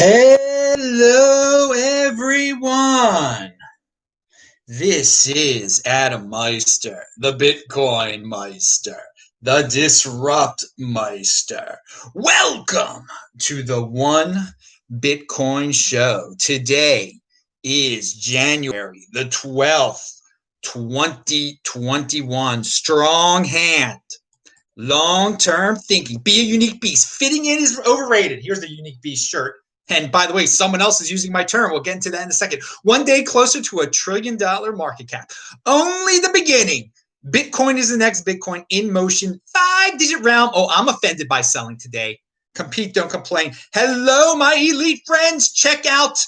Hello, everyone. This is Adam Meister, the Bitcoin Meister, the Disrupt Meister. Welcome to the One Bitcoin Show. Today is January the 12th, 2021. Strong hand. Long-term thinking. Be a unique beast. Fitting in is overrated. Here's the unique beast shirt. And by the way, someone else is using my term. We'll get into that in a second. One day closer to $1 trillion market cap. Only the beginning. Bitcoin is the next Bitcoin in motion. 5-digit realm. Oh, I'm offended by selling today. Compete, don't complain. Hello, my elite friends. Check out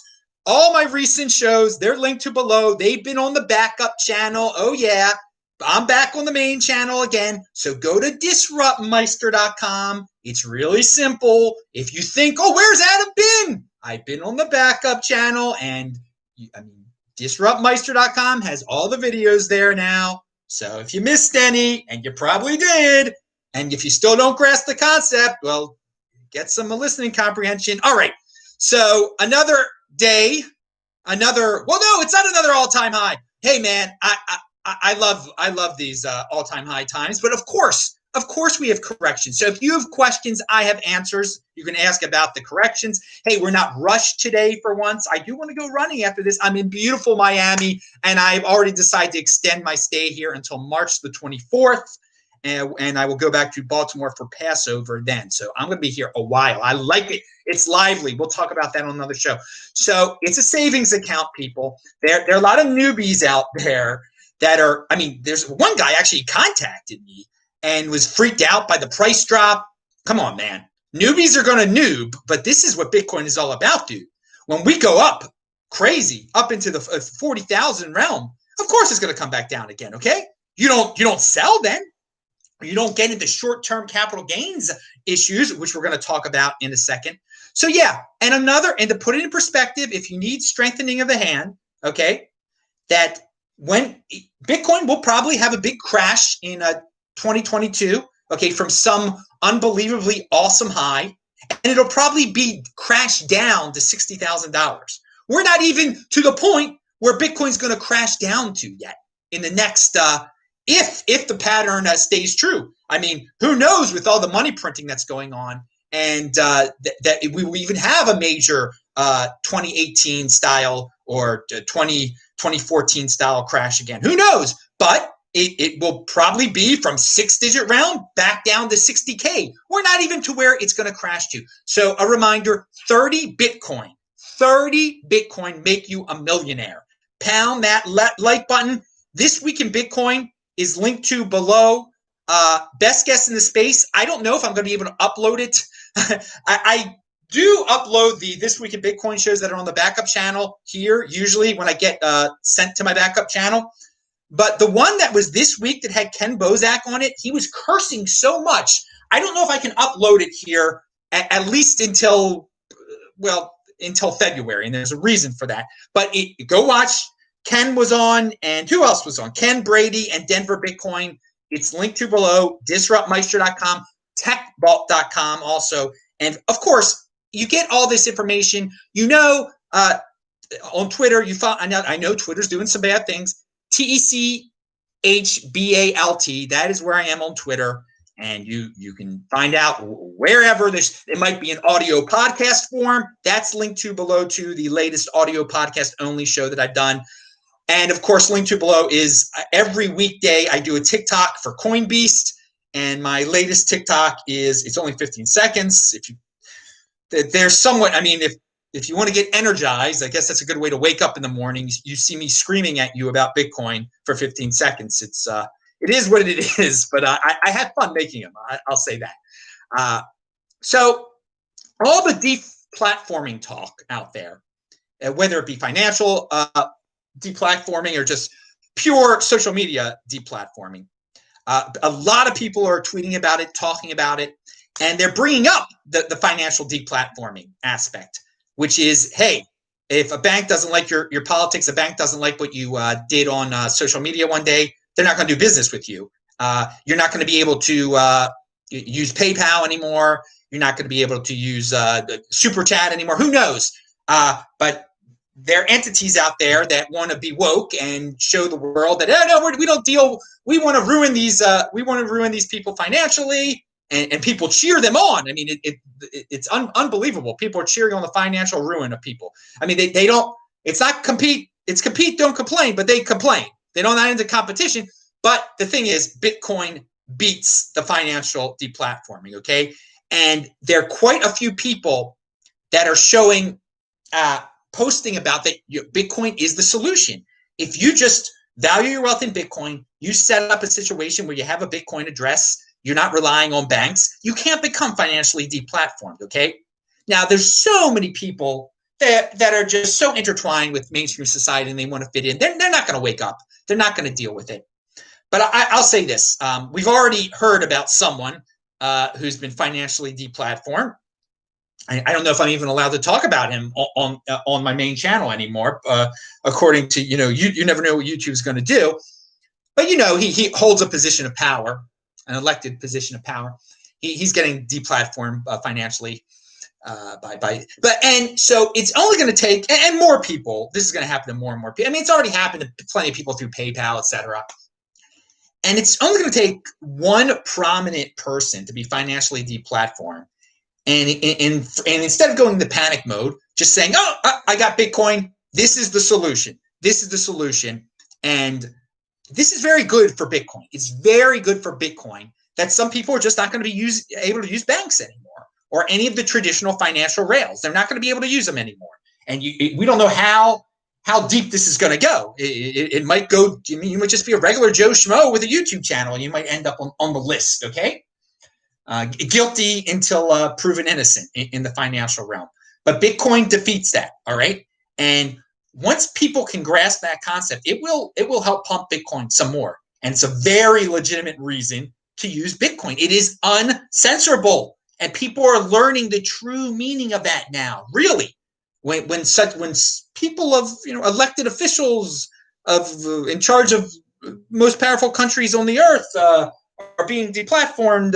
all my recent shows. They're linked to below. They've been on the backup channel. Oh, yeah. I'm back on the main channel again, so go to disruptmeister.com. It's really simple. If you think, oh, where's Adam been? I've been on the backup channel, and disruptmeister.com has all the videos there now. So if you missed any, and you probably did, and if you still don't grasp the concept, well, get some listening comprehension. All right, so another day, well, no, it's not another all-time high. Hey, man, I love these all-time high times, but of course we have corrections. So if you have questions, I have answers. You can ask about the corrections. Hey, we're not rushed today for once. I do want to go running after this. I'm in beautiful Miami, and I've already decided to extend my stay here until March the 24th, and I will go back to Baltimore for Passover then. So I'm going to be here a while. I like it. It's lively. We'll talk about that on another show. So it's a savings account, people. There are a lot of newbies out there that are, there's one guy actually contacted me and was freaked out by the price drop. Come on, man. Newbies are going to noob, but this is what Bitcoin is all about, dude. When we go up crazy, up into the 40,000 realm, of course it's going to come back down again, okay? You don't sell then. You don't get into short-term capital gains issues, which we're going to talk about in a second. So yeah, and to put it in perspective, if you need strengthening of the hand, okay, that when Bitcoin will probably have a big crash in 2022, okay, from some unbelievably awesome high, and it'll probably be crashed down to $60,000. We're not even to the point where Bitcoin's going to crash down to yet in the next, if the pattern stays true. Who knows with all the money printing that's going on, and that we will even have a major 2018 style or 2014 style crash again. Who knows? But it will probably be from 6-digit round back down to 60K. We're not even to where it's going to crash to. So a reminder, 30 Bitcoin make you a millionaire. Pound that like button. This Week in Bitcoin is linked to below. Best guess in the space. I don't know if I'm going to be able to upload it. I do upload the This Week in Bitcoin shows that are on the backup channel here, usually when I get sent to my backup channel. But the one that was this week that had Ken Bozak on it, he was cursing so much. I don't know if I can upload it here at least until February, and there's a reason for that. But go watch. Ken was on, and who else was on? Ken Brady and Denver Bitcoin. It's linked to below, disruptmeister.com, techvault.com also. And of course, you get all this information. On Twitter, I know Twitter's doing some bad things. TECHBALT, that is where I am on Twitter. And you can find out wherever it might be an audio podcast form. That's linked to below to the latest audio podcast only show that I've done. And of course, linked to below is every weekday I do a TikTok for CoinBeast. And my latest TikTok it's only 15 seconds. If you want to get energized, I guess that's a good way to wake up in the morning. You see me screaming at you about Bitcoin for 15 seconds. It is what it is, but I had fun making them. I'll say that. So all the deplatforming talk out there, whether it be financial deplatforming or just pure social media deplatforming, a lot of people are tweeting about it, talking about it, and they're bringing up the financial deplatforming aspect, which is, hey, if a bank doesn't like your politics, a bank doesn't like what you did on social media one day, they're not going to do business with you. You're not going to be able to use PayPal anymore. You're not going to be able to use the Super Chat anymore. Who knows? But there are entities out there that want to be woke and show the world that no, we don't deal. We want to ruin these. We want to ruin these people financially, and people cheer them on. I mean, it's unbelievable. People are cheering on the financial ruin of people. I mean, they don't. It's not compete. It's compete, don't complain, but they complain. They don't not into competition. But the thing is, Bitcoin beats the financial deplatforming. Okay, and there are quite a few people that are showing. Posting about that Bitcoin is the solution. If you just value your wealth in Bitcoin, you set up a situation where you have a Bitcoin address, you're not relying on banks, you can't become financially deplatformed, okay? Now, there's so many people that are just so intertwined with mainstream society and they want to fit in. They're not going to wake up. They're not going to deal with it. But I'll say this. We've already heard about someone who's been financially deplatformed. I don't know if I'm even allowed to talk about him on my main channel anymore, according to, you never know what YouTube's going to do. But, he holds a position of power, an elected position of power. He's getting deplatformed financially and so it's only going to take, and more people, this is going to happen to more and more people. I mean, it's already happened to plenty of people through PayPal, etc. And it's only going to take one prominent person to be financially deplatformed. And instead of going into panic mode, just saying, oh, I got Bitcoin. This is the solution. This is the solution. And this is very good for Bitcoin. It's very good for Bitcoin that some people are just not going to be able to use banks anymore or any of the traditional financial rails. They're not going to be able to use them anymore. And we don't know how deep this is going to go. It might go, you might just be a regular Joe Schmo with a YouTube channel and you might end up on the list, okay? Guilty until proven innocent in the financial realm. But Bitcoin defeats that, all right? And once people can grasp that concept, it will help pump Bitcoin some more. And it's a very legitimate reason to use Bitcoin. It is uncensorable. And people are learning the true meaning of that now, really. When people of, elected officials in charge of most powerful countries on the earth are being deplatformed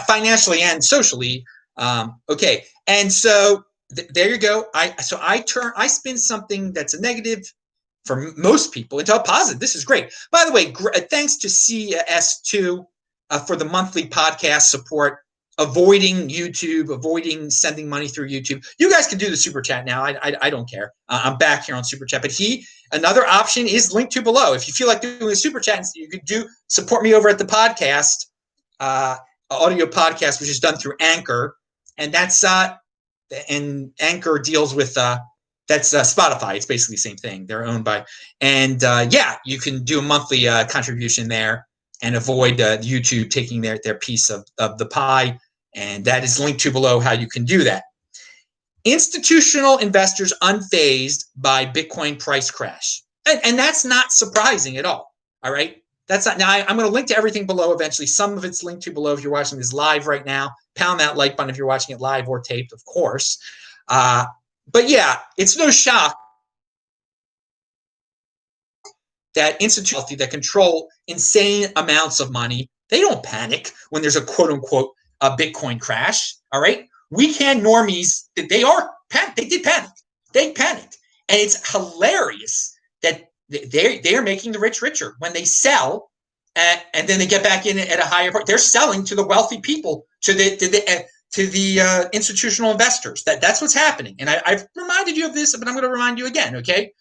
financially and socially. Okay, and so there you go. I spin something that's a negative for most people into a positive. This is great. By the way, thanks to CS2 for the monthly podcast support. Avoiding YouTube, avoiding sending money through YouTube. You guys can do the Super Chat now. I don't care. I'm back here on Super Chat. But another option is linked to below. If you feel like doing a Super Chat, you could support me over at the podcast, audio podcast, which is done through Anchor. And that's, and Anchor deals with, that's Spotify. It's basically the same thing. They're owned by, and you can do a monthly contribution there and avoid YouTube taking their piece of the pie. And that is linked to below how you can do that. Institutional investors unfazed by Bitcoin price crash. And that's not surprising at all. All right. That's not. Now, I'm going to link to everything below eventually. Some of it's linked to below if you're watching this live right now. Pound that like button if you're watching it live or taped, of course. But yeah, it's no shock that institutions that control insane amounts of money, they don't panic when there's a quote unquote a Bitcoin crash. All right. Weekend normies, they did panic. They panicked. And it's hilarious that they're making the rich richer when they sell and then they get back in at a higher price. They're selling to the wealthy people, to the institutional investors. That's what's happening. And I've reminded you of this, but I'm going to remind you again. Okay.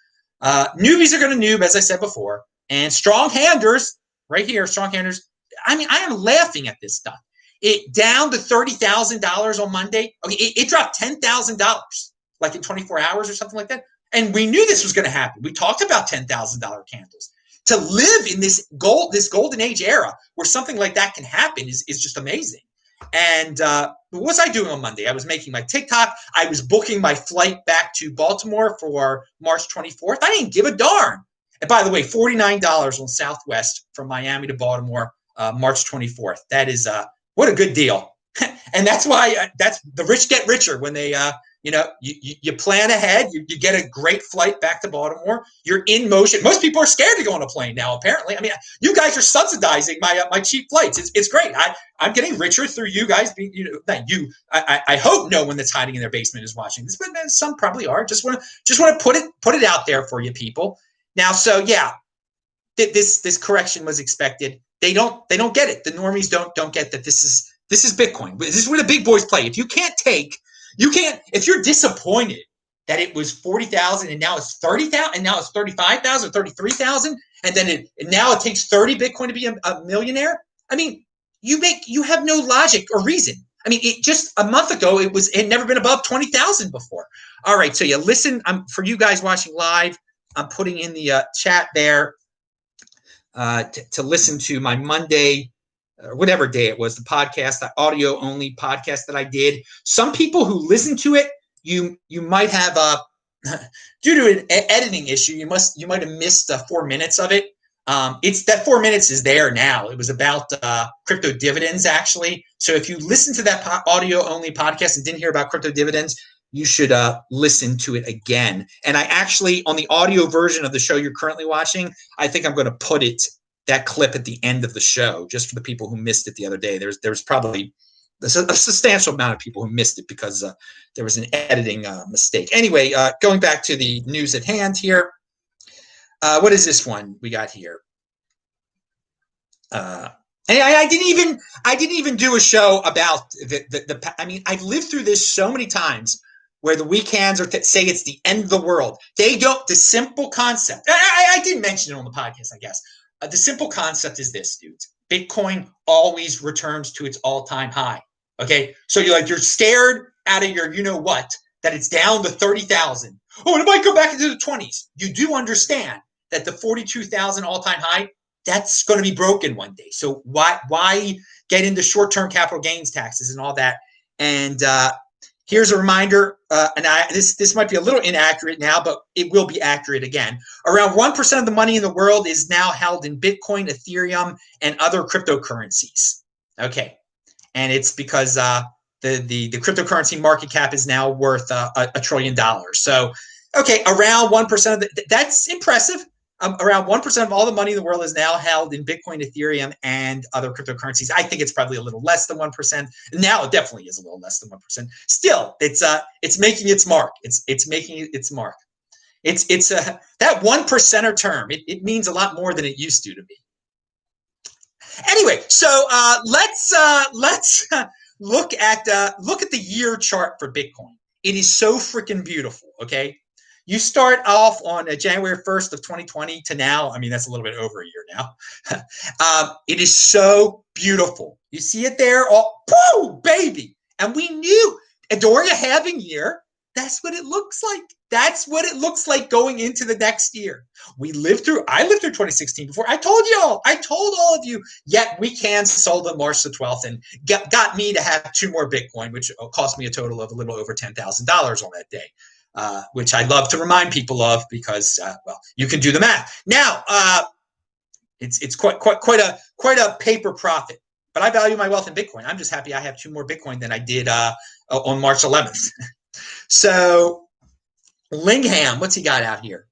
Newbies are going to noob, as I said before, and strong handers right here, strong handers. I mean, I am laughing at this stuff. It down to $30,000 on Monday. Okay, it dropped $10,000 like in 24 hours or something like that. And we knew this was going to happen. We talked about $10,000 candles. To live in this golden age era where something like that can happen is just amazing. And what was I doing on Monday? I was making my TikTok. I was booking my flight back to Baltimore for March 24th. I didn't give a darn. And by the way, $49 on Southwest from Miami to Baltimore, March 24th. That is what a good deal. And that's why that's the rich get richer when they you plan ahead. You get a great flight back to Baltimore. You're in motion. Most people are scared to go on a plane now, apparently. I mean, you guys are subsidizing my cheap flights. It's great. I'm getting richer through you guys. Not you. I hope no one that's hiding in their basement is watching this, but some probably are. Just want to put it out there for you people. Now, so yeah, this correction was expected. They don't get it. The normies don't get that this is Bitcoin. This is where the big boys play. If if you're disappointed that it was 40,000 and now it's 30,000 and now it's 35,000, 33,000, and then now it takes 30 Bitcoin to be a millionaire. I mean, you have no logic or reason. I mean, just a month ago, it had never been above 20,000 before. All right. So you listen, for you guys watching live, I'm putting in the chat there to listen to my Monday, or whatever day it was, the podcast, the audio only podcast that I did. Some people who listen to it, you might have due to an editing issue, you might have missed 4 minutes of it. It's that 4 minutes is there now. It was about crypto dividends, actually. So if you listen to that audio only podcast and didn't hear about crypto dividends, you should listen to it again. And I actually, on the audio version of the show you're currently watching, I think I'm going to put that clip at the end of the show, just for the people who missed it the other day. There's probably a substantial amount of people who missed it because there was an editing mistake. Anyway, going back to the news at hand here. What is this one we got here? And I didn't even do a show about the I mean, I've lived through this so many times where the weak hands say it's the end of the world. They don't. The simple concept. I did mention it on the podcast, I guess. The simple concept is this, dudes. Bitcoin always returns to its all-time high. Okay, so you're scared out of your what that it's down to 30,000. Oh, and it might go back into the 20s. You do understand that the 42,000 all-time high, that's going to be broken one day. So why get into short-term capital gains taxes and all that? And here's a reminder, and this might be a little inaccurate now, but it will be accurate again. Around 1% of the money in the world is now held in Bitcoin, Ethereum, and other cryptocurrencies. Okay, and it's because the cryptocurrency market cap is now worth $1 trillion. So, okay, around 1% that's impressive. Around 1% of all the money in the world is now held in Bitcoin, Ethereum, and other cryptocurrencies. I think it's probably a little less than 1%. Now it definitely is a little less than 1%. Still, it's making its mark. It's making its mark. It's that 1%er term. It means a lot more than it used to me. Anyway, so let's look at the year chart for Bitcoin. It is so freaking beautiful. Okay. You start off on January 1st of 2020 to now. I mean, that's a little bit over a year now. It is so beautiful. You see it there? Oh, baby. And we knew during a halving year, that's what it looks like. That's what it looks like going into the next year. I lived through 2016 before. I told all of you, yet we sold on March the 12th and got me to have 2 more Bitcoin, which cost me a total of a little over $10,000 on that day. Which I love to remind people of because, you can do the math. Now, it's quite a paper profit. But I value my wealth in Bitcoin. I'm just happy I have 2 more Bitcoin than I did on March 11th. So, Lingham, what's he got out here?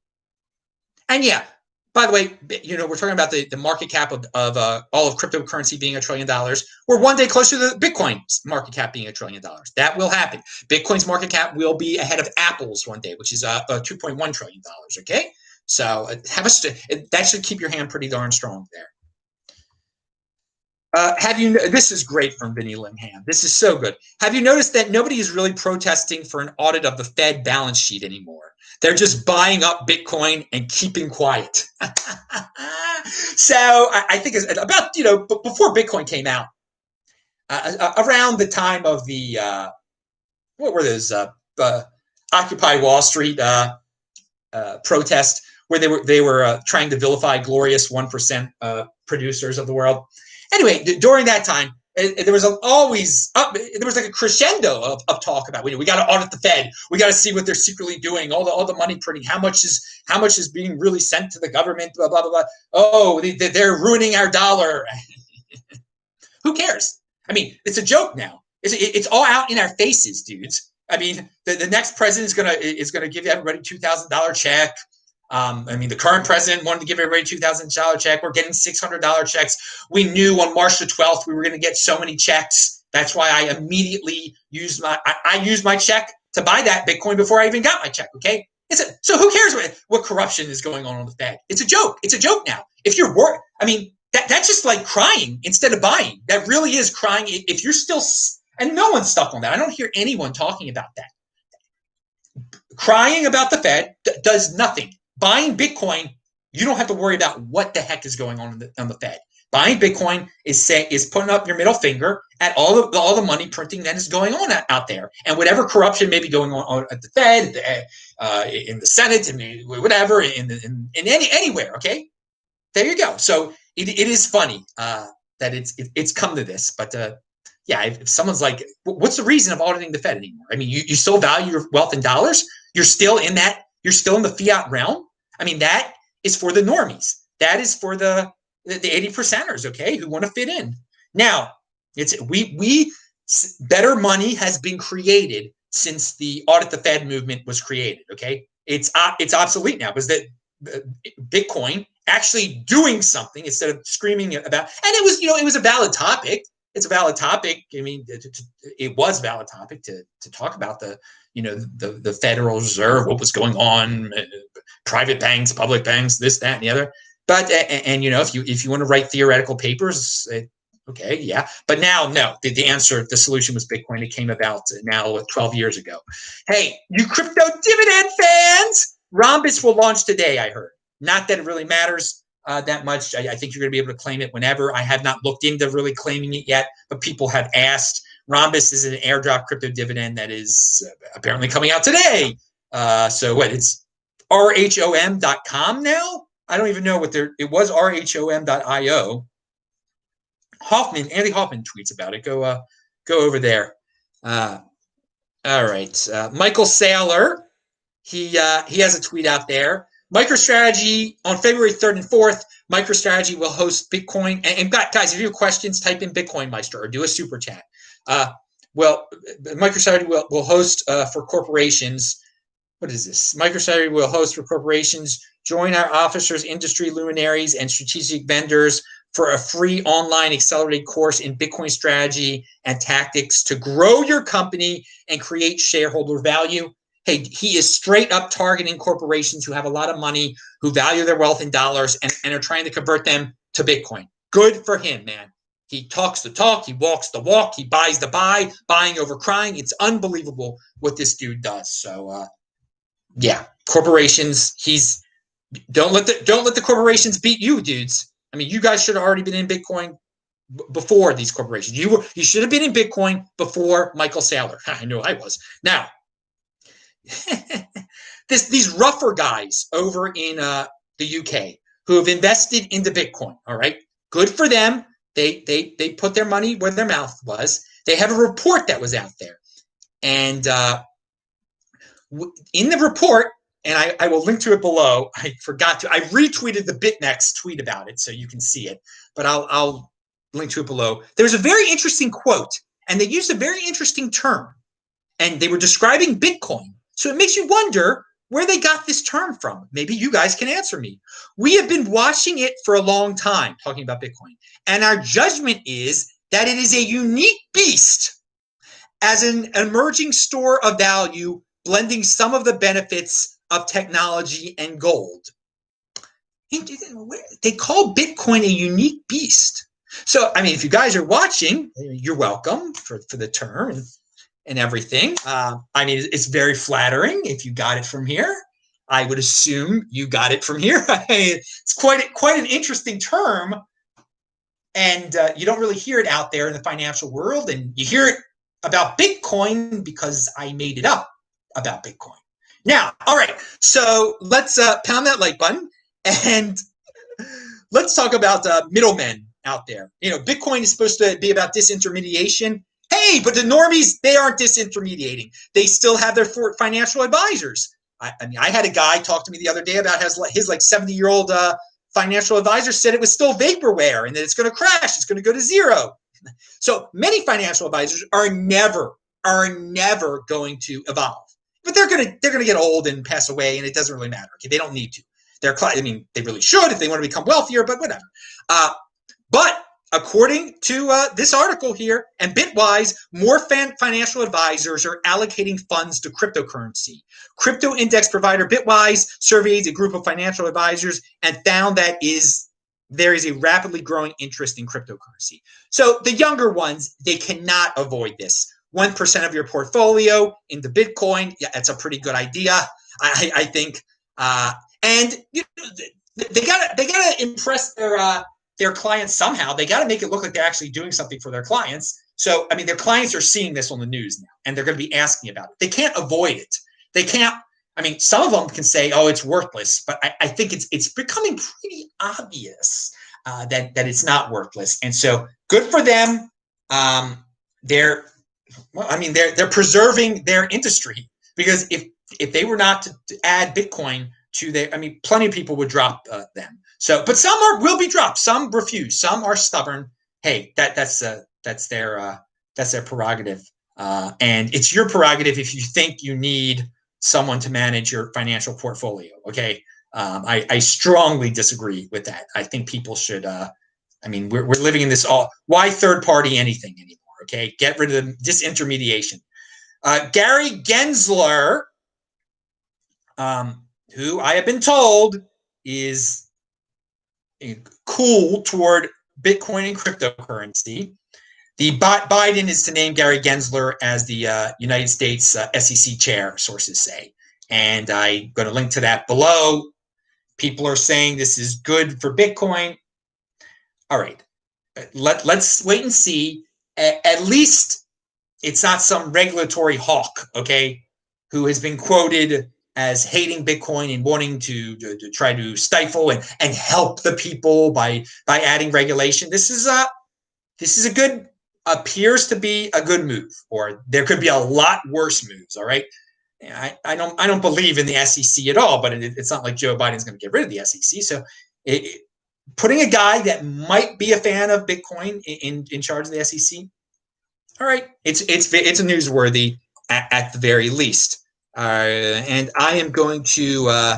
And yeah, by the way, we're talking about the market cap of all of cryptocurrency being $1 trillion. We're one day closer to Bitcoin's market cap being $1 trillion. That will happen. Bitcoin's market cap will be ahead of Apple's one day, which is $2.1 trillion. Okay, so that should keep your hand pretty darn strong there. This is great from Vinny Lingham. This is so good. Have you noticed that nobody is really protesting for an audit of the Fed balance sheet anymore? They're just buying up Bitcoin and keeping quiet. So I think it's about, before Bitcoin came out, around the time of the, what were those, Occupy Wall Street protest, where they were trying to vilify glorious 1% producers of the world. Anyway, during that time, there was like a crescendo of talk about we got to audit the Fed, we got to see what they're secretly doing, all the money printing, how much is being really sent to the government, blah blah blah blah. Oh, they're ruining our dollar. Who cares? I mean, it's a joke now. It's all out in our faces, dudes. I mean, the next president is gonna give everybody $2,000 check. I mean, the current president wanted to give everybody $2,000 check. We're getting $600 checks. We knew on March the 12th we were going to get so many checks. That's why I immediately used my check to buy that Bitcoin before I even got my check. Okay, so who cares what corruption is going on the Fed? It's a joke. It's a joke now. If you're worried, I mean, that's just like crying instead of buying. That really is crying. If you're still, and no one's stuck on that. I don't hear anyone talking about that. Crying about the Fed does nothing. Buying Bitcoin, you don't have to worry about what the heck is going on the Fed. Buying Bitcoin is putting up your middle finger at all the money printing that is going on out there, and whatever corruption may be going on at the Fed, in the Senate, and whatever, anywhere. Okay, there you go. So it is funny that it's come to this, but yeah, if someone's like, what's the reason of auditing the Fed anymore? I mean, you still value your wealth in dollars. You're still in that. You're still in the fiat realm. I mean, that is for the normies. That is for the 80%ers, okay, who want to fit in. Now, better money has been created since the audit the Fed movement was created. Okay, it's obsolete now because that Bitcoin actually doing something instead of screaming about. And it was a valid topic. It's a valid topic. I mean, it was a valid topic to talk about the Federal Reserve, what was going on, private banks, public banks, this, that, and the other. But if you want to write theoretical papers, okay, yeah. But now, no, the solution was Bitcoin. It came about now 12 years ago. Hey, you crypto dividend fans, Rhombus will launch today, I heard. Not that it really matters that much. I think you're going to be able to claim it whenever. I have not looked into really claiming it yet, but people have asked. Rhombus is an airdrop crypto dividend that is apparently coming out today. So what? It's rhom.com now? I don't even know what it was, rhom.io. Andy Hoffman tweets about it. Go over there. All right. Michael Saylor, he has a tweet out there. MicroStrategy on February 3rd and 4th, MicroStrategy will host Bitcoin. And guys, if you have questions, type in Bitcoin Meister or do a super chat. Well, MicroStrategy will host for corporations. What is this? MicroStrategy will host for corporations. Join our officers, industry luminaries, and strategic vendors for a free online accelerated course in Bitcoin strategy and tactics to grow your company and create shareholder value. Hey, he is straight up targeting corporations who have a lot of money, who value their wealth in dollars, and are trying to convert them to Bitcoin. Good for him, man. He talks the talk, he walks the walk, he buys the buy, buying over crying. It's unbelievable what this dude does. So, yeah, corporations. Don't let the corporations beat you, dudes. I mean, you guys should have already been in Bitcoin before these corporations. You should have been in Bitcoin before Michael Saylor. I know I was. Now, these rougher guys over in the UK who have invested into Bitcoin. All right, good for them. They put their money where their mouth was. They have a report that was out there, and in the report, and I will link to it below. I forgot to. I retweeted the BitMEX tweet about it, so you can see it. But I'll link to it below. There's a very interesting quote, and they used a very interesting term, and they were describing Bitcoin. So it makes you wonder where they got this term from. Maybe you guys can answer me. We have been watching it for a long time, talking about Bitcoin, and our judgment is that it is a unique beast as an emerging store of value, blending some of the benefits of technology and gold. They call Bitcoin a unique beast. So, I mean, if you guys are watching, you're welcome for the term and everything. I mean, it's very flattering if you got it from here. I would assume you got it from here. It's quite an interesting term, and you don't really hear it out there in the financial world, and you hear it about Bitcoin because I made it up about Bitcoin. Now, all right, so let's pound that like button, and let's talk about middlemen out there. You know, Bitcoin is supposed to be about disintermediation. Hey, but the normies, they aren't disintermediating. They still have their financial advisors. I mean, I had a guy talk to me the other day about his like 70-year-old financial advisor said it was still vaporware and that it's going to crash. It's going to go to zero. So many financial advisors are never are never going to evolve. But they're gonna get old and pass away, and it doesn't really matter. Okay, they don't need to. I mean, they really should if they want to become wealthier, but whatever. But according to this article here, and Bitwise, more financial advisors are allocating funds to cryptocurrency. Crypto index provider Bitwise surveyed a group of financial advisors and found that there is a rapidly growing interest in cryptocurrency. So the younger ones, they cannot avoid this. 1% of your portfolio into Bitcoin, yeah, that's a pretty good idea, I think. And you know, they gotta impress their clients somehow. They got to make it look like they're actually doing something for their clients. So, I mean, their clients are seeing this on the news now, and they're going to be asking about it. They can't avoid it. They can't. I mean, some of them can say, "Oh, it's worthless," but I think it's becoming pretty obvious that it's not worthless. And so, good for them. They're preserving their industry, because if they were not to add Bitcoin to their, I mean, plenty of people would drop them. So, but some will be dropped. Some refuse. Some are stubborn. Hey, that's their prerogative, and it's your prerogative if you think you need someone to manage your financial portfolio. Okay, I strongly disagree with that. I think people should. I mean, we're living in this why third party anything anymore? Okay, get rid of the disintermediation. Gary Gensler, who I have been told is cool toward Bitcoin and cryptocurrency. The Biden is to name Gary Gensler as the United States SEC chair, sources say. And I'm going to link to that below. People are saying this is good for Bitcoin. All right. Let's wait and see. At least it's not some regulatory hawk, okay, who has been quoted as hating Bitcoin and wanting to try to stifle and help the people by adding regulation. This is a good, appears to be a good move, or there could be a lot worse moves. All right, I don't believe in the SEC at all, but it's not like Joe Biden's going to get rid of the SEC. So putting a guy that might be a fan of Bitcoin in charge of the SEC, all right, it's newsworthy at the very least. And I am going to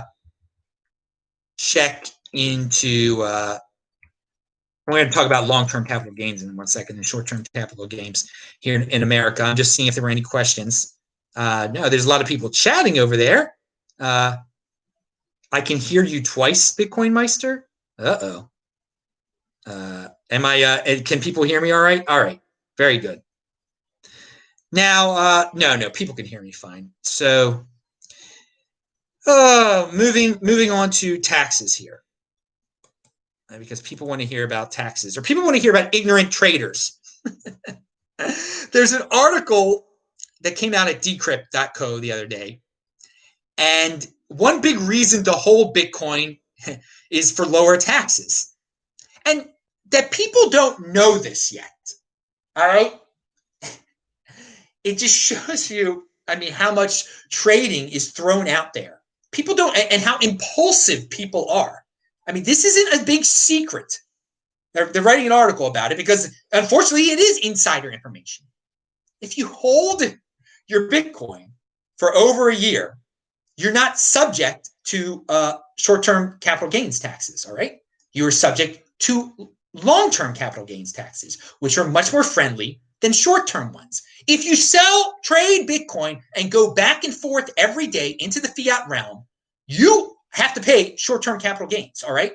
check into. I'm going to talk about long-term capital gains in 1 second, and short-term capital gains here in America. I'm just seeing if there were any questions. No, there's a lot of people chatting over there. I can hear you twice, Bitcoin Meister. Uh-oh. Can people hear me all right? All right. Very good. Now, no, people can hear me fine. So, moving on to taxes here, because people want to hear about taxes, or people want to hear about ignorant traders. There's an article that came out at Decrypt.co the other day, and one big reason to hold Bitcoin is for lower taxes, and that people don't know this yet. All right. It just shows you, I mean, how much trading is thrown out there. People don't, and how impulsive people are. I mean, this isn't a big secret. They're writing an article about it because, unfortunately, it is insider information. If you hold your Bitcoin for over a year, you're not subject to short-term capital gains taxes, all right? You are subject to long-term capital gains taxes, which are much more friendly than short-term ones. If you trade Bitcoin and go back and forth every day into the fiat realm, you have to pay short-term capital gains, all right?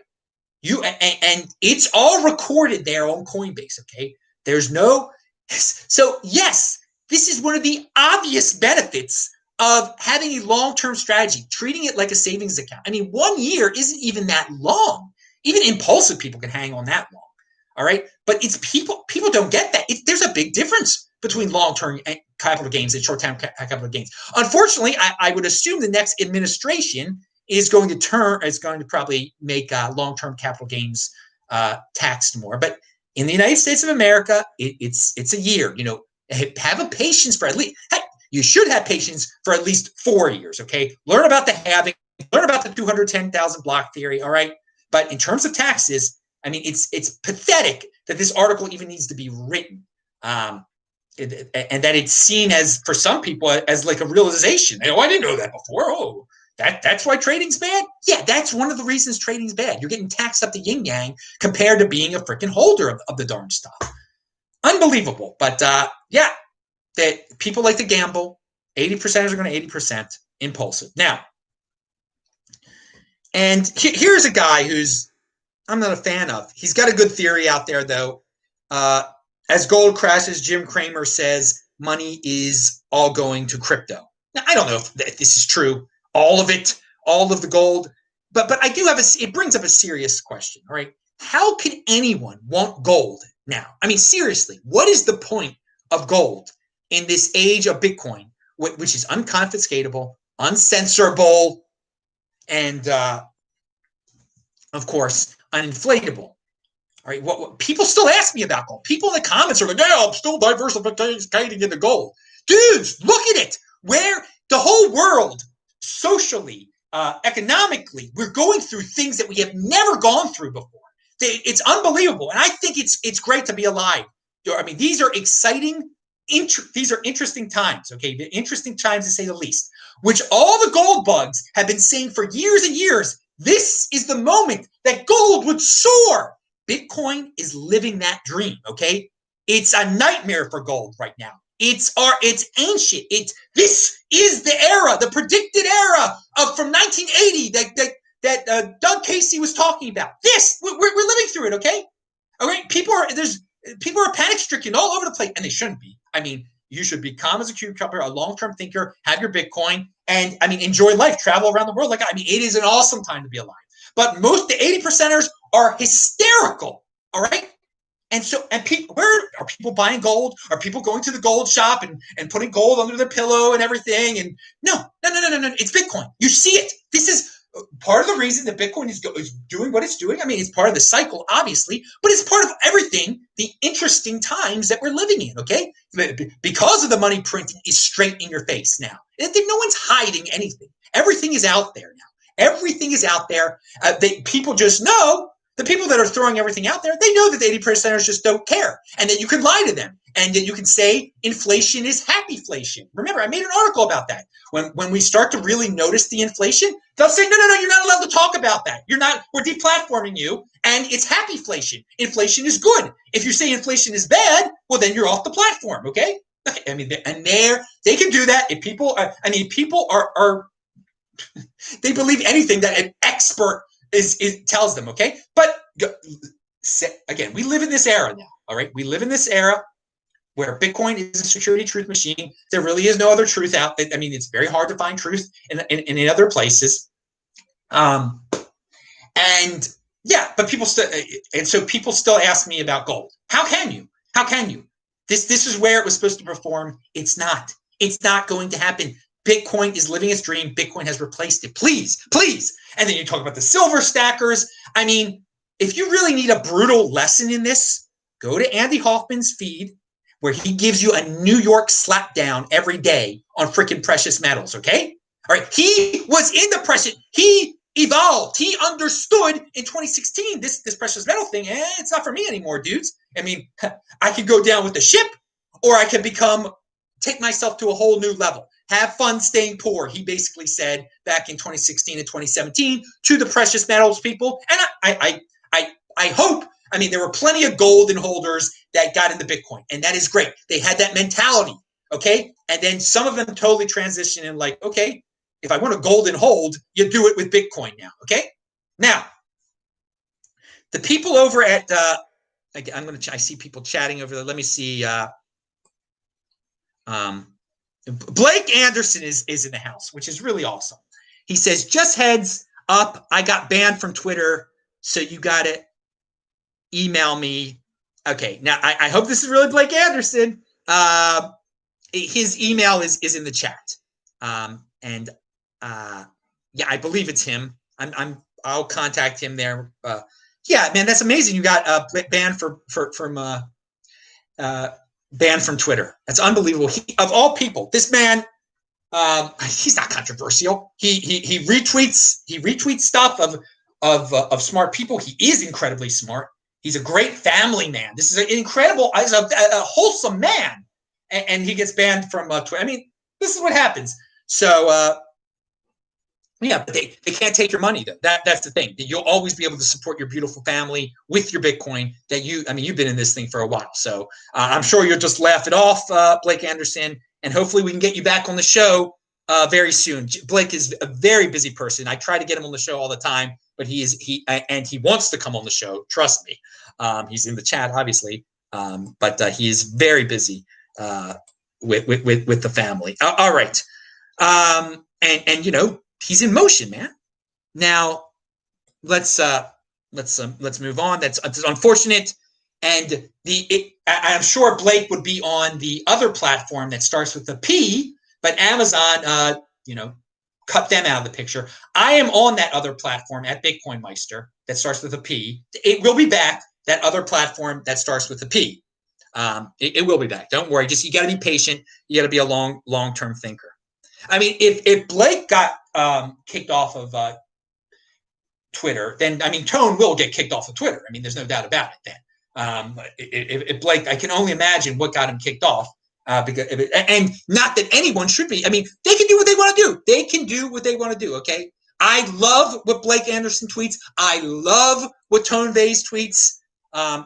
And it's all recorded there on Coinbase, okay? There's no, so yes, this is one of the obvious benefits of having a long-term strategy, treating it like a savings account. I mean, 1 year isn't even that long. Even impulsive people can hang on that long. All right. But it's people don't get that. There's a big difference between long-term capital gains and short-term capital gains. Unfortunately, I would assume the next administration is going to probably make long-term capital gains taxed more. But in the United States of America, it's a year. You know, have a patience for at least. You should have patience for at least 4 years. Okay. Learn about the halving. Learn about the 210,000 block theory. All right. But in terms of taxes, I mean, it's pathetic that this article even needs to be written. and that it's seen as, for some people, as like a realization. Oh, I didn't know that before. Oh, that's why trading's bad? Yeah, that's one of the reasons trading's bad. You're getting taxed up the yin yang compared to being a freaking holder of the darn stuff. Unbelievable. But yeah, that people like to gamble. 80%ers are going to 80% impulsive. Now, and here's a guy who's I'm not a fan of. He's got a good theory out there, though. As gold crashes, Jim Cramer says money is all going to crypto. Now, I don't know if this is true, all of it, all of the gold, but I do have it brings up a serious question, all right? How can anyone want gold now? I mean, seriously, what is the point of gold in this age of Bitcoin, which is unconfiscatable, uncensorable, and of course, uninflatable? All right, what people still ask me about gold. People in the comments are like, "Yeah, I'm still diversifying into gold." Dudes, look at it. Where the whole world, socially, economically, we're going through things that we have never gone through before. It's unbelievable, and I think it's great to be alive. I mean, these are exciting. These are interesting times. Okay, interesting times to say the least. Which all the gold bugs have been saying for years and years. This is the moment that gold would soar. Bitcoin is living that dream, okay? It's a nightmare for gold right now. It's ancient. This is the era, the predicted era of from 1980 that Doug Casey was talking about. We're living through it, okay? All right, people are panic stricken all over the place, and they shouldn't be. I mean, you should be calm as a cucumber, a long-term thinker, have your Bitcoin, and I mean, enjoy life, travel around the world. It is an awesome time to be alive. But most the 80%ers are hysterical, all right? And where are people buying gold? Are people going to the gold shop and putting gold under their pillow and everything? And no. It's Bitcoin. You see it. This is part of the reason that Bitcoin is doing what it's doing. I mean, it's part of the cycle, obviously, but it's part of everything, the interesting times that we're living in, okay? Because of the money printing is straight in your face now. No one's hiding anything. Everything is out there now. Everything is out there. People just know, the people that are throwing everything out there, they know that the 80%ers just don't care, and that you can lie to them, and that you can say inflation is happyflation. Remember, I made an article about that. When we start to really notice the inflation, they'll say, no, you're not allowed to talk about that. We're deplatforming you, and it's happyflation. Inflation is good. If you say inflation is bad, well, then you're off the platform, okay? I mean, they can do that. If people are they believe anything that an expert tells them, okay? But again, we live in this era now, all right? We live in this era where Bitcoin is a security truth machine. There really is no other truth out there. I mean, it's very hard to find truth in other places. And yeah, but people still ask me about gold. How can you? This is where it was supposed to perform. It's not going to happen. Bitcoin is living its dream. Bitcoin has replaced it. Please. And then you talk about the silver stackers. I mean, if you really need a brutal lesson in this, go to Andy Hoffman's feed, where he gives you a New York slapdown every day on freaking precious metals, okay? All right, he was in the precious, he evolved, he understood in 2016, this precious metal thing, it's not for me anymore, dudes. I mean, I could go down with the ship, or I could take myself to a whole new level. Have fun staying poor, he basically said back in 2016 and 2017 to the precious metals people. And I hope, I mean, there were plenty of golden holders that got into Bitcoin, and that is great. They had that mentality, okay? And then some of them totally transitioned and like, okay, if I want a golden hold, you do it with Bitcoin now, okay? Now, the people over at, I see people chatting over there. Let me see. Blake Anderson is in the house, which is really awesome. He says, just heads up, I got banned from Twitter, so you got to email me. Okay, now I hope this is really Blake Anderson. His email is in the chat. Yeah, I believe it's him. I'll contact him there. Yeah, man, that's amazing. You got banned banned from Twitter. That's unbelievable. Of all people, this man, he's not controversial. He retweets stuff of smart people. He is incredibly smart. He's a great family man. This is an incredible, a wholesome man. and he gets banned from Twitter. I mean, this is what happens. So yeah, but they can't take your money though. That's the thing. You'll always be able to support your beautiful family with your Bitcoin. You've been in this thing for a while, so I'm sure you'll just laugh it off, Blake Anderson, and hopefully we can get you back on the show very soon. Blake is a very busy person. I try to get him on the show all the time, but he wants to come on the show. Trust me. He's in the chat, obviously, but he is very busy with the family. All right, and he's in motion, man. Now, let's move on. That's unfortunate, and I'm sure Blake would be on the other platform that starts with a P, but Amazon, cut them out of the picture. I am on that other platform at Bitcoin Meister that starts with a P. It will be back. That other platform that starts with a P. It will be back. Don't worry. Just you got to be patient. You got to be a long-term thinker. I mean, if Blake got kicked off of Twitter, then Tone will get kicked off of Twitter. I mean, there's no doubt about it. Then if Blake, I can only imagine what got him kicked off. And not that anyone should be. I mean, they can do what they want to do. They can do what they want to do. Okay. I love what Blake Anderson tweets. I love what Tone Vays tweets.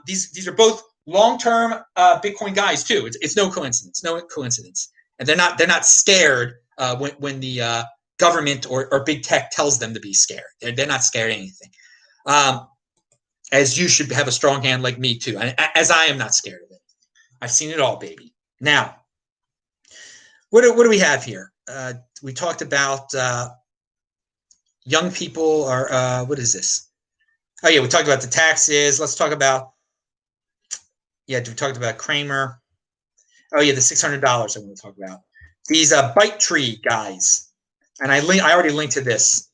These are both long-term Bitcoin guys too. It's no coincidence. No coincidence. And they're not scared when the government or big tech tells them to be scared. They're not scared of anything. As you should have a strong hand like me too. As I am not scared of it. I've seen it all, baby. Now, what do we have here? We talked about young people or what is this? Oh yeah, we talked about the taxes. Let's talk about we talked about Kramer. Oh yeah, the $600 I want to talk about. These ByteTree guys, and I already linked to this.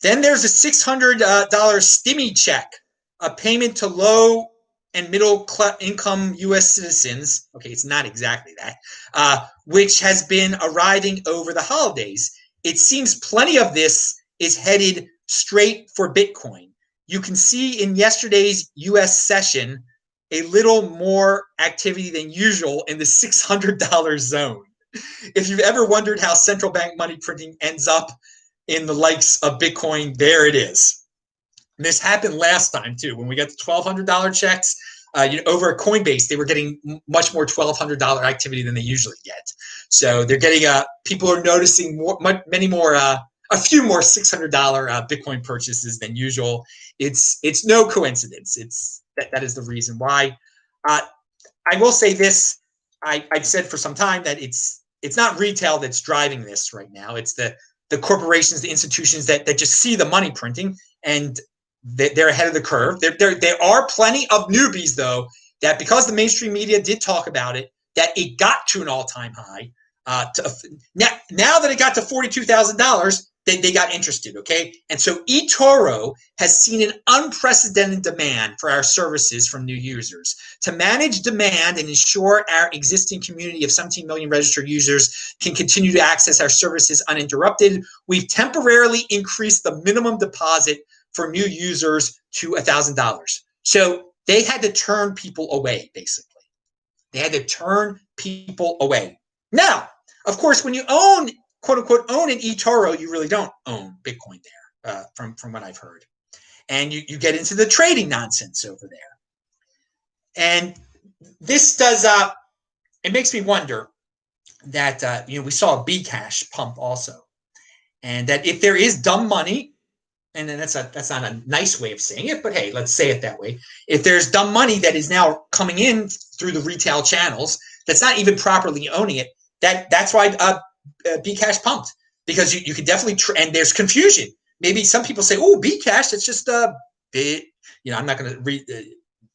Then there's a $600 stimmy check, a payment to low and middle income U.S. citizens. Okay, it's not exactly that, which has been arriving over the holidays. It seems plenty of this is headed straight for Bitcoin. You can see in yesterday's U.S. session a little more activity than usual in the $600 zone. If you've ever wondered how central bank money printing ends up in the likes of Bitcoin, there it is. And this happened last time too. When we got the $1,200 checks, over at Coinbase, they were getting much more $1,200 activity than they usually get. So they're getting people are noticing a few more $600 Bitcoin purchases than usual. It's no coincidence. That is the reason why. I will say this. I've said for some time that it's not retail that's driving this right now. It's the corporations, the institutions that just see the money printing and they're ahead of the curve. There are plenty of newbies though that because the mainstream media did talk about it, that it got to an all-time high. Now that it got to $42,000, they got interested, okay? And so eToro has seen an unprecedented demand for our services from new users. To manage demand and ensure our existing community of 17 million registered users can continue to access our services uninterrupted, we've temporarily increased the minimum deposit for new users to $1,000. So they had to turn people away, basically. They had to turn people away. Now, of course, when you own, quote unquote, own an eToro, you really don't own Bitcoin there, from what I've heard. And you get into the trading nonsense over there. And this does, it makes me wonder that, we saw a Bcash pump also. And that if there is dumb money, and then that's not a nice way of saying it, but hey, let's say it that way. If there's dumb money that is now coming in through the retail channels, that's not even properly owning it, that's why Bcash pumped, because you could definitely and there's confusion. Maybe some people say, "Oh, Bcash, it's just a bit," I'm not going to read.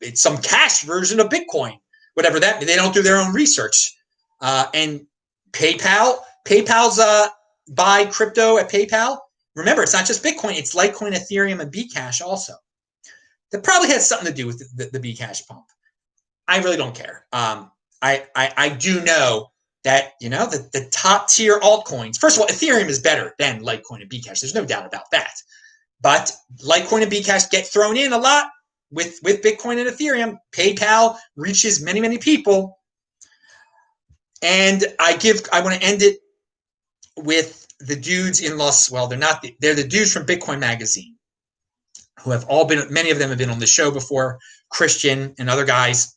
It's some cash version of Bitcoin, whatever that. They don't do their own research. And PayPal's buy crypto at PayPal. Remember, it's not just Bitcoin; it's Litecoin, Ethereum, and Bcash also. That probably has something to do with the Bcash pump. I really don't care. I do know that, the top tier altcoins, first of all, Ethereum is better than Litecoin and Bcash. There's no doubt about that. But Litecoin and Bcash get thrown in a lot with Bitcoin and Ethereum. PayPal reaches many, many people. And I want to end it with the dudes in they're the dudes from Bitcoin Magazine, who have all been, many of them have been on the show before, Christian and other guys.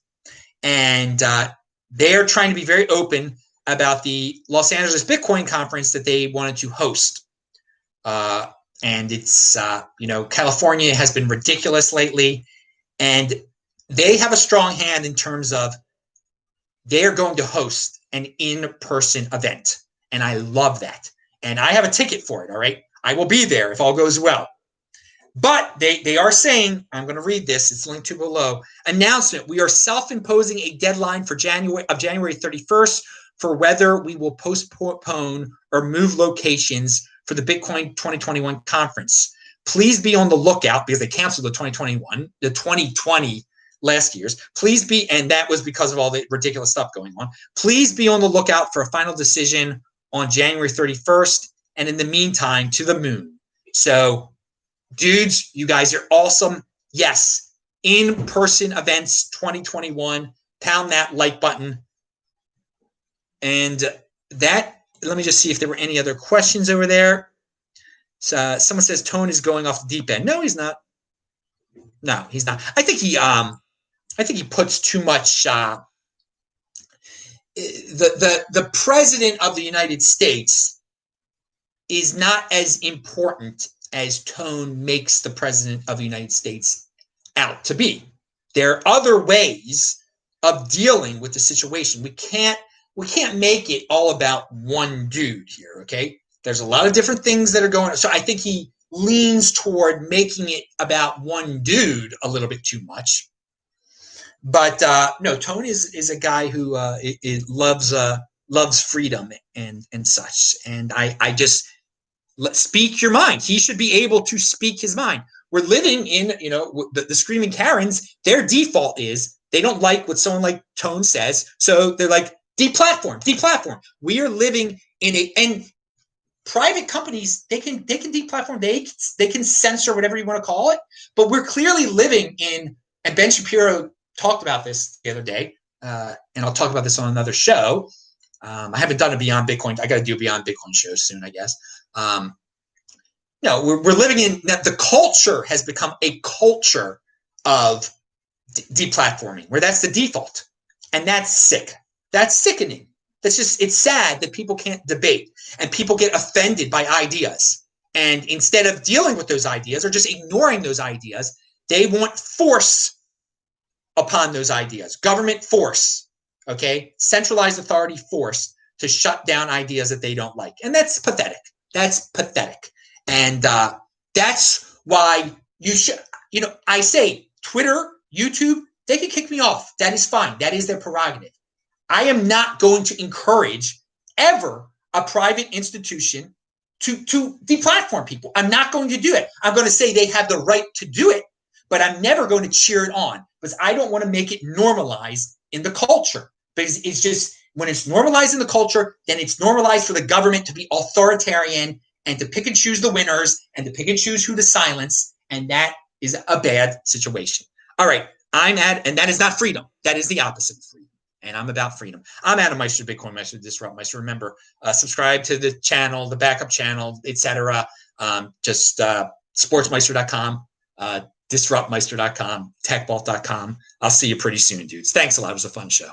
And they're trying to be very open about the Los Angeles Bitcoin conference that they wanted to host. And it's, California has been ridiculous lately. And they have a strong hand in terms of they're going to host an in-person event. And I love that. And I have a ticket for it, all right? I will be there if all goes well. But they are saying, I'm going to read this, it's linked to below, announcement, we are self-imposing a deadline for January 31st for whether we will postpone or move locations for the Bitcoin 2021 conference. Please be on the lookout, because they canceled the 2020 last year's. Please be, and that was because of all the ridiculous stuff going on. Please be on the lookout for a final decision on January 31st. And in the meantime, to the moon. So, dudes, you guys are awesome. Yes, in-person events 2021. Pound that like button. And that, let me just see if there were any other questions over there. So, someone says Tone is going off the deep end. No, he's not. No, he's not. I think he puts too much. The president of the United States is not as important as Tone makes the president of the United States out to be. There are other ways of dealing with the situation. We can't make it all about one dude here, okay? There's a lot of different things that are going on. So I think he leans toward making it about one dude a little bit too much. But no, Tone is a guy who loves freedom and such. And I just speak your mind. He should be able to speak his mind. We're living in, the screaming Karens. Their default is they don't like what someone like Tone says, so they're like, deplatform. We are living in and private companies, they can deplatform, they can censor whatever you want to call it, but we're clearly living in, and Ben Shapiro talked about this the other day, and I'll talk about this on another show. I haven't done a Beyond Bitcoin. I got to do a Beyond Bitcoin show soon, I guess. We're living in that. The culture has become a culture of deplatforming, where that's the default, and that's sick. That's sickening. It's sad that people can't debate and people get offended by ideas. And instead of dealing with those ideas or just ignoring those ideas, they want force upon those ideas. Government force, okay? Centralized authority force to shut down ideas that they don't like. And that's pathetic. That's pathetic. And that's why you should, I say Twitter, YouTube, they can kick me off. That is fine. That is their prerogative. I am not going to encourage ever a private institution to deplatform people. I'm not going to do it. I'm going to say they have the right to do it, but I'm never going to cheer it on, because I don't want to make it normalized in the culture. Because it's just, when it's normalized in the culture, then it's normalized for the government to be authoritarian and to pick and choose the winners and to pick and choose who to silence. And that is a bad situation. All right. And that is not freedom. That is the opposite of freedom. And I'm about freedom. I'm Adam Meister, Bitcoin Meister, Disrupt Meister. Remember, subscribe to the channel, the backup channel, etc. Just sportsmeister.com, disruptmeister.com, techvault.com. I'll see you pretty soon, dudes. Thanks a lot. It was a fun show.